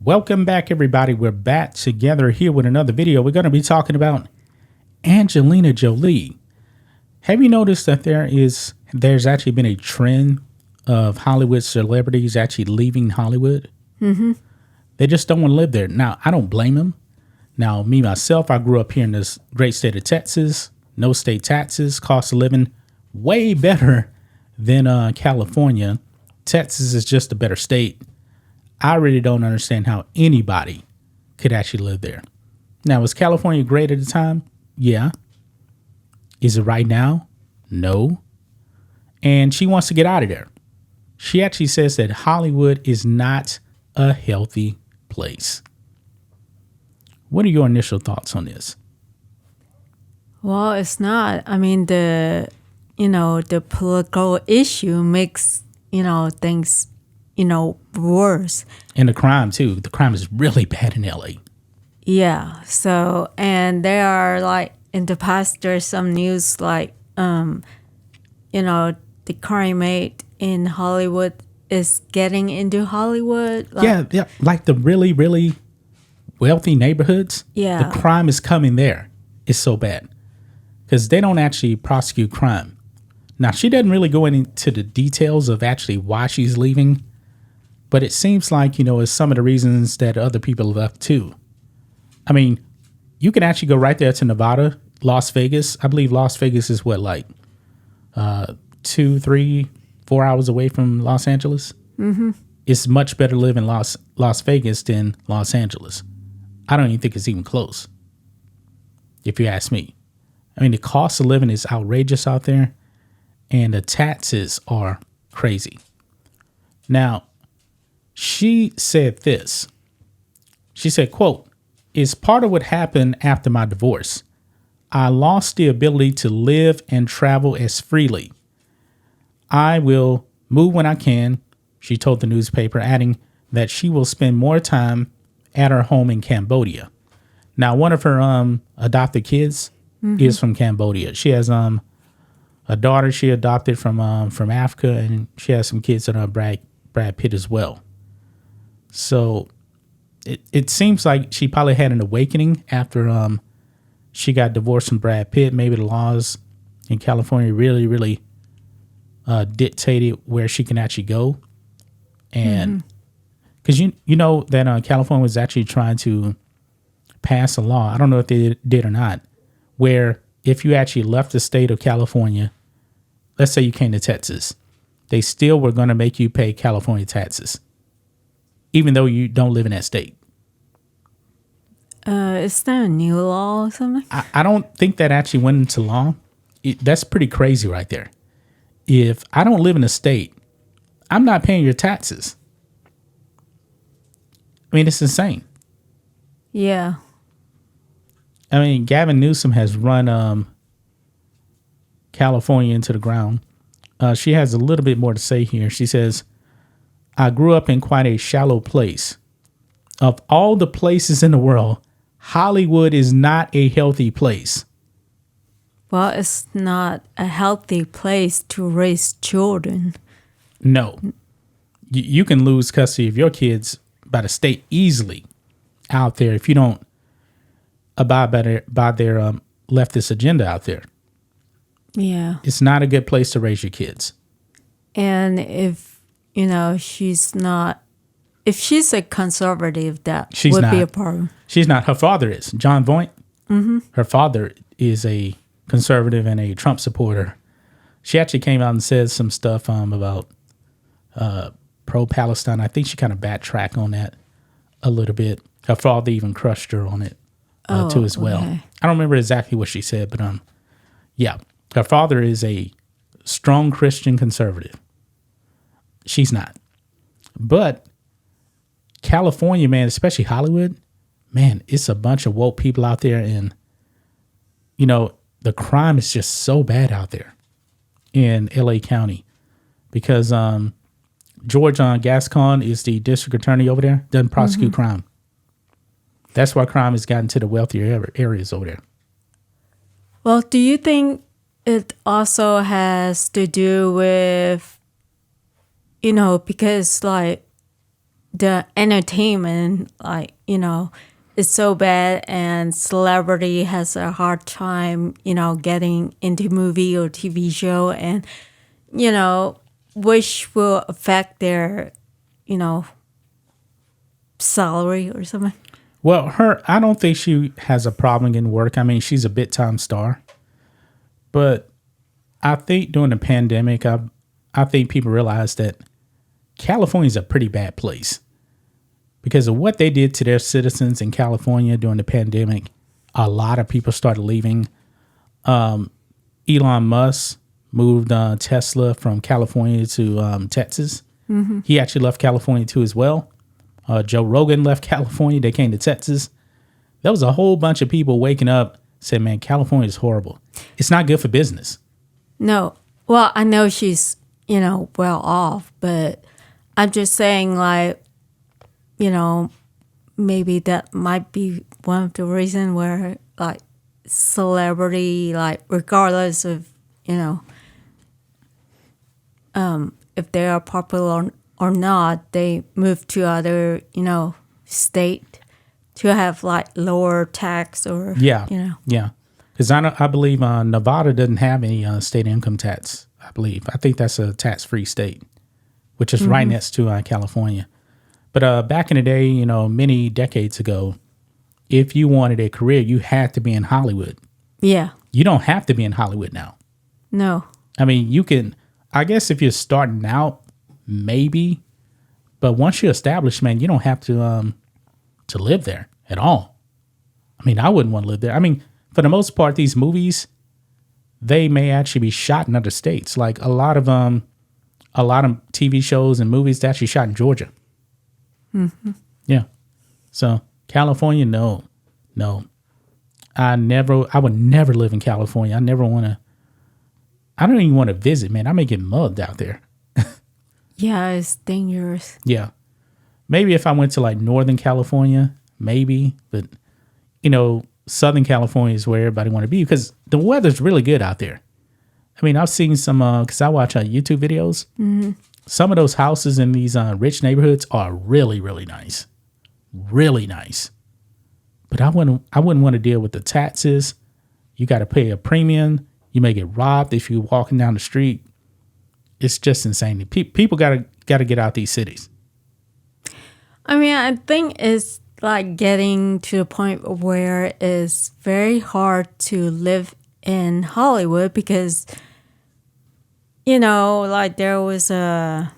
Welcome back, everybody. We're back together here with another video. We're going to be talking about Angelina Jolie. Have you noticed that there's actually been a trend of Hollywood celebrities actually leaving Hollywood? Mm-hmm. They just don't want to live there. Now, I don't blame them. Now, me, myself, I grew up here in this great state of Texas. No state taxes, cost of living way better than California. Texas is just a better state. I really don't understand how anybody could actually live there. Now, was California great at the time? Yeah. Is it right now? No. And she wants to get out of there. She actually says that Hollywood is not a healthy place. What are your initial thoughts on this? Well, it's not. I mean, the political issue makes, things, worse. And the crime, too. The crime is really bad in LA. Yeah. So, and there are in the past, there's some news the crime rate in Hollywood is getting into Hollywood. Yeah. Like the really, really wealthy neighborhoods. Yeah. The crime is coming there. It's so bad. Because they don't actually prosecute crime. Now, she doesn't really go into the details of actually why she's leaving. But it seems like, it's some of the reasons that other people left too. I mean, you can actually go right there to Nevada, Las Vegas. I believe Las Vegas is 2, 3, 4 hours away from Los Angeles. Mm-hmm. It's much better to live in Las Vegas than Los Angeles. I don't even think it's even close, if you ask me. I mean, the cost of living is outrageous out there, and the taxes are crazy. Now, she said this. She said, quote, "It's part of what happened after my divorce. I lost the ability to live and travel as freely. I will move when I can," she told the newspaper, adding that she will spend more time at her home in Cambodia. Now, one of her adopted kids is from Cambodia. She has a daughter she adopted from Africa, and she has some kids that are Brad Pitt as well. So it seems like she probably had an awakening after she got divorced from Brad Pitt. Maybe the laws in California really, really dictated where she can actually go. And because you know that California was actually trying to pass a law, I don't know if they did or not, where if you actually left the state of California, let's say you came to Texas, they still were going to make you pay California taxes, even though you don't live in that state. Is there a new law or something? I don't think that actually went into law. That's pretty crazy right there. If I don't live in a state, I'm not paying your taxes. I mean, it's insane. Yeah. I mean, Gavin Newsom has run California into the ground. She has a little bit more to say here. She says, "I grew up in quite a shallow place. Of all the places in the world, Hollywood is not a healthy place." Well, it's not a healthy place to raise children. No. You can lose custody of your kids by the state easily out there if you don't abide by their leftist agenda out there. Yeah. It's not a good place to raise your kids. And if, she's not, if she's a conservative, that would be a problem. She's not. Her father is. John Voight. Mm-hmm. Her father is a conservative and a Trump supporter. She actually came out and said some stuff about pro-Palestine. I think she kind of backtracked on that a little bit. Her father even crushed her on it too as well. Okay. I don't remember exactly what she said, but yeah. Her father is a strong Christian conservative. She's not. But California, man, especially Hollywood, man, it's a bunch of woke people out there. And, the crime is just so bad out there in LA County because George Gascon is the district attorney over there, doesn't prosecute crime. That's why crime has gotten to the wealthier areas over there. Well, do you think it also has to do with, because the entertainment, like, is so bad, and celebrity has a hard time, getting into movie or TV show, and, which will affect their, salary or something. Well, I don't think she has a problem in work. I mean, she's a big time star. But I think during the pandemic, I think people realized that California is a pretty bad place because of what they did to their citizens in California during the pandemic. A lot of people started leaving. Elon Musk moved Tesla from California to Texas. Mm-hmm. He actually left California too as well. Joe Rogan left California. They came to Texas. There was a whole bunch of people waking up saying, man, California is horrible. It's not good for business. No. Well, I know she's, well off, but I'm just saying, like, maybe that might be one of the reasons where, like, celebrity, like, regardless of, if they are popular or not, they move to other, state to have like lower tax or Yeah. Because I believe Nevada doesn't have any state income tax. I think that's a tax-free state, which is right next to California. But back in the day, many decades ago, if you wanted a career, you had to be in Hollywood. Yeah. You don't have to be in Hollywood now. No. I mean, you can. I guess if you're starting out, maybe, but once you're established, man, you don't have to live there at all. I mean, I wouldn't want to live there. I mean, for the most part, these movies, they may actually be shot in other states. Like a lot of TV shows and movies, they actually shot in Georgia. Mm-hmm. Yeah. So California, no. I would never live in California. I don't even want to visit, man. I may get mugged out there. Yeah, it's dangerous. Yeah. Maybe if I went to like Northern California, maybe. But, Southern California is where everybody want to be because the weather's really good out there. I mean, I've seen some, because I watch YouTube videos. Mm-hmm. Some of those houses in these rich neighborhoods are really, really nice. Really nice. But I wouldn't want to deal with the taxes. You got to pay a premium. You may get robbed if you're walking down the street. It's just insane. People got to get out these cities. I mean, I think it's like getting to the point where it's very hard to live in Hollywood because, like there was a,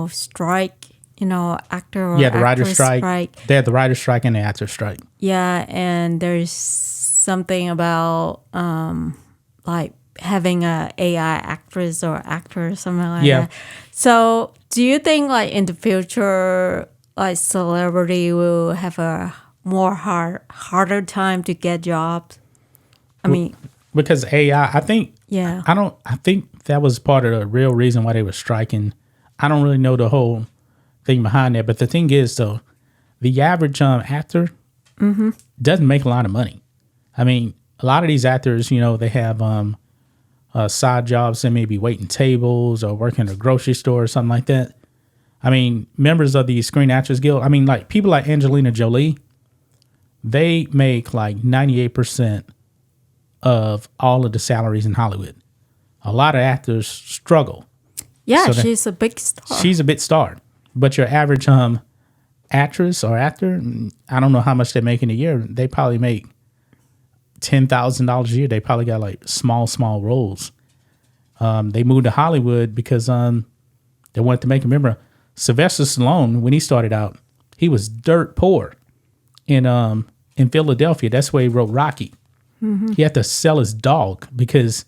strike, actor or the writer's strike. They had the writer's strike and the actor's strike. Yeah, and there's something about like having a AI actress or actor or something like that. So do you think like in the future, like celebrity will have a more harder time to get jobs? I mean, because AI, I think, yeah, I think that was part of the real reason why they were striking. I don't really know the whole thing behind that, but the thing is though, the average actor doesn't make a lot of money. I mean, a lot of these actors, they have side jobs. They may be waiting tables or working at a grocery store or something like that. I mean, members of the Screen Actors Guild, I mean, like people like Angelina Jolie, they make like 98% of all of the salaries in Hollywood. A lot of actors struggle. Yeah, so she's a big star. She's a big star. But your average actress or actor, I don't know how much they make in a year. They probably make $10,000 a year. They probably got like small roles. They moved to Hollywood because they wanted to make a remember. Sylvester Stallone, when he started out, he was dirt poor in Philadelphia. That's where he wrote Rocky. Mm-hmm. He had to sell his dog because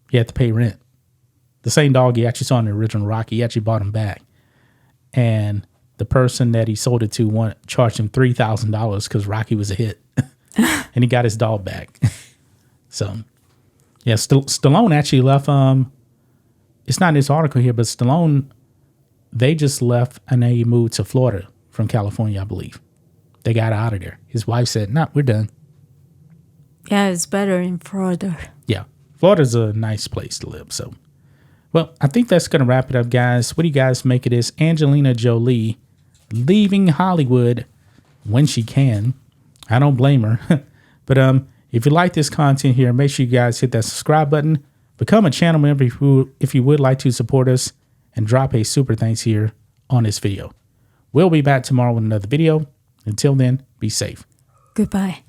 he had to pay rent. The same dog he actually saw in the original Rocky, he actually bought him back. And the person that he sold it to charged him $3,000 because Rocky was a hit. And he got his dog back. So, yeah, Stallone actually left. It's not in this article here, but Stallone, they just left and they moved to Florida from California, I believe. They got out of there. His wife said, "No, we're done." Yeah, it's better in Florida. Yeah, Florida's a nice place to live. So, Well, I think that's going to wrap it up, guys. What do you guys make of this? Angelina Jolie leaving Hollywood when she can. I don't blame her. But if you like this content here, make sure you guys hit that subscribe button. Become a channel member if you would like to support us, and drop a super thanks here on this video. We'll be back tomorrow with another video. Until then, be safe. Goodbye.